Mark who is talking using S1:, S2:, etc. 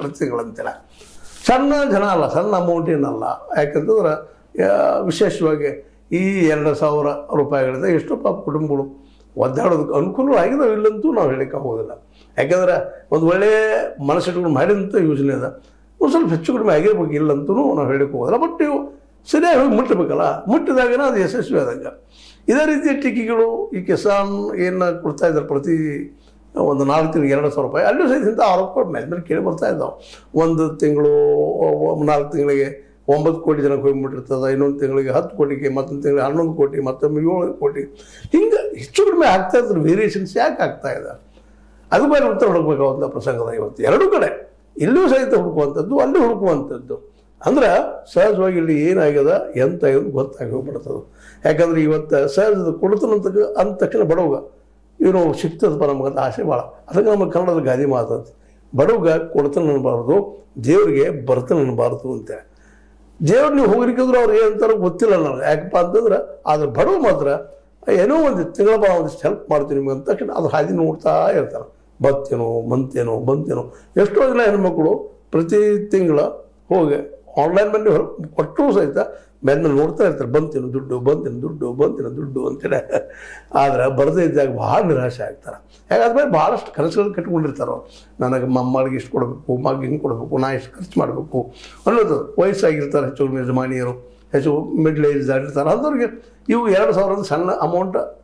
S1: ಪ್ರತಿ ತಿಂಗಳಂತಿಲ್ಲ. ಸಣ್ಣ ಜನ ಅಲ್ಲ, ಸಣ್ಣ ಅಮೌಂಟ್ ಏನಲ್ಲ. ಯಾಕಂತಂದ್ರೆ ವಿಶೇಷವಾಗಿ ಈ 2,000 ರೂಪಾಯಿಗಳಿಂದ ಎಷ್ಟೋ ಪಾಪ ಕುಟುಂಬಗಳು ಒದ್ದಾಡೋದಕ್ಕೆ ಅನುಕೂಲ ಆಗಿದಾವೆ, ಇಲ್ಲಂತೂ ನಾವು ಹೇಳಕ್ಕೆ ಆಗೋದಿಲ್ಲ. ಯಾಕಂದ್ರೆ ಒಂದು ಒಳ್ಳೆಯ ಮನಸ್ಸಿಟ್ಕೊಂಡು ಮಾಡಿದಂಥ ಯೋಜನೆ ಅದ. ಒಂದು ಸ್ವಲ್ಪ ಹೆಚ್ಚು ಕಡಿಮೆ ಆಗಿರ್ಬೇಕು, ಇಲ್ಲಂತೂ ನಾವು ಹೇಳಕ್ಕೆ ಹೋಗೋದಿಲ್ಲ. ಬಟ್ ಇವು ಸರಿಯಾಗಿ ಹೋಗಿ ಮುಟ್ಟಬೇಕಲ್ಲ, ಮುಟ್ಟಿದಾಗನ ಅದು ಯಶಸ್ವಿ ಆದಂಗೆ. ಇದೇ ರೀತಿ ಟೀಕೆಗಳು ಈ ಕಿಸಾನ್ ಏನು ಕೊಡ್ತಾ ಇದ್ದಾರೆ ಪ್ರತಿ ಒಂದು 4 ತಿಂಗಳಿಗೆ 2,000 ರೂಪಾಯಿ, ಅಲ್ಲೂ ಸಹಿತ ಇಂಥ ಆರೋಪಗಳು ಮೇಲೆ ಕೇಳಿ ಬರ್ತಾ ಇದ್ದಾವೆ. ಒಂದು ತಿಂಗಳು 4 ತಿಂಗಳಿಗೆ 9 ಕೋಟಿ ಜನಕ್ಕೆ ಹೋಗಿಬಿಟ್ಟಿರ್ತದೆ, ಇನ್ನೊಂದು ತಿಂಗಳಿಗೆ 10 ಕೋಟಿಗೆ, ಮತ್ತೊಂದು ತಿಂಗಳಿಗೆ 11 ಕೋಟಿ, ಮತ್ತೊಮ್ಮೆ 7 ಕೋಟಿ, ಹಿಂಗೆ ಹೆಚ್ಚು ಕಡಿಮೆ ಆಗ್ತಾ ಇದ್ರೆ ವೇರಿಯೇಷನ್ಸ್ ಯಾಕೆ ಆಗ್ತಾ ಇದೆ? ಅದು ಬೇರೆ ಉತ್ತರ ಹುಡುಕಬೇಕಾದಂಥ ಪ್ರಸಂಗದ ಇವತ್ತು ಎರಡೂ ಕಡೆ, ಇಲ್ಲೂ ಸಹಿತ ಹುಡುಕುವಂಥದ್ದು, ಅಲ್ಲಿ ಹುಡುಕುವಂಥದ್ದು. ಅಂದ್ರೆ ಸಹಜವಾಗಿ ಇಲ್ಲಿ ಏನಾಗ್ಯದ ಎಂತ ಗೊತ್ತಾಗಿ ಹೋಗ್ಬಿಡ್ತದೆ. ಯಾಕಂದ್ರೆ ಇವತ್ತು ಸಹಜದ ಕೊಡ್ತಾನಂತ ಅಂದ ತಕ್ಷಣ ಬಡವಾಗ ಇವನು ಸಿಗ್ತದಪ್ಪ ನಮಗಂತ ಆಸೆ ಭಾಳ. ಅದಕ್ಕೆ ನಮ್ಮ ಕನ್ನಡದ ಗಾದಿ ಮಾತಂತ, ಬಡವಾಗ ಕೊಡ್ತಾನೆ ಅನ್ನಬಾರ್ದು, ದೇವರಿಗೆ ಬರ್ತಾನೆ ಅನ್ನಬಾರ್ದು ಅಂತೇಳಿ. ದೇವ್ರು ನೀವು ಹೋಗ್ಲಿಕ್ಕಿದ್ರು ಅವ್ರು ಏನಂತಾರೋ ಗೊತ್ತಿಲ್ಲ ನನಗೆ. ಯಾಕಪ್ಪ ಅಂತಂದ್ರೆ ಆದ್ರೆ ಬಡವ ಮಾತ್ರ ಏನೋ ಒಂದು ತಿಂಗಳ ಒಂದಿಷ್ಟು ಹೆಲ್ಪ್ ಮಾಡ್ತೀನಿ ನಿಮ್ಗೆ ಅಂತ ತಕ್ಷಣ ಅದು ಹಾದಿ ನೋಡ್ತಾ ಇರ್ತಾರೆ. ಬತ್ತೇನೋ ಬಂತೇನೋ. ಎಷ್ಟೋ ಜನ ಹೆಣ್ಮಕ್ಳು ಪ್ರತಿ ತಿಂಗಳ ಹೋಗಿ ಆನ್ಲೈನ್ ಬಂದು ಕೊಟ್ಟರೂ ಸಹಿತ ಬೆನ್ನ ನೋಡ್ತಾ ಇರ್ತಾರೆ, ಬಂತೇನು ದುಡ್ಡು ಅಂತೇಳಿ. ಆದ್ರೆ ಬರದೇ ಇದ್ದಾಗ ಭಾಳ ನಿರಾಶೆ ಆಗ್ತಾರೆ. ಯಾಕಂದ್ರೆ ಭಾಳಷ್ಟು ಕನಸುಗಳು ಕಟ್ಕೊಂಡಿರ್ತಾರೋ, ನನಗೆ ಮಮ್ಮಳಿಗೆ ಇಷ್ಟು ಕೊಡಬೇಕು, ಮಗ ಹಿಂಗೆ ಕೊಡಬೇಕು, ನಾ ಇಷ್ಟು ಖರ್ಚು ಮಾಡಬೇಕು ಅನ್ನೋದು. ವಯಸ್ಸಾಗಿರ್ತಾರೆ, ಹೆಚ್ಚು ಯಜಮಾನಿಯರು, ಹೆಚ್ಚು ಮಿಡ್ಲ್ ಏಜ್ ಆಗಿರ್ತಾರೆ, ಅಂಥವ್ರಿಗೆ ಇವು 2,000 ಸಣ್ಣ ಅಮೌಂಟ್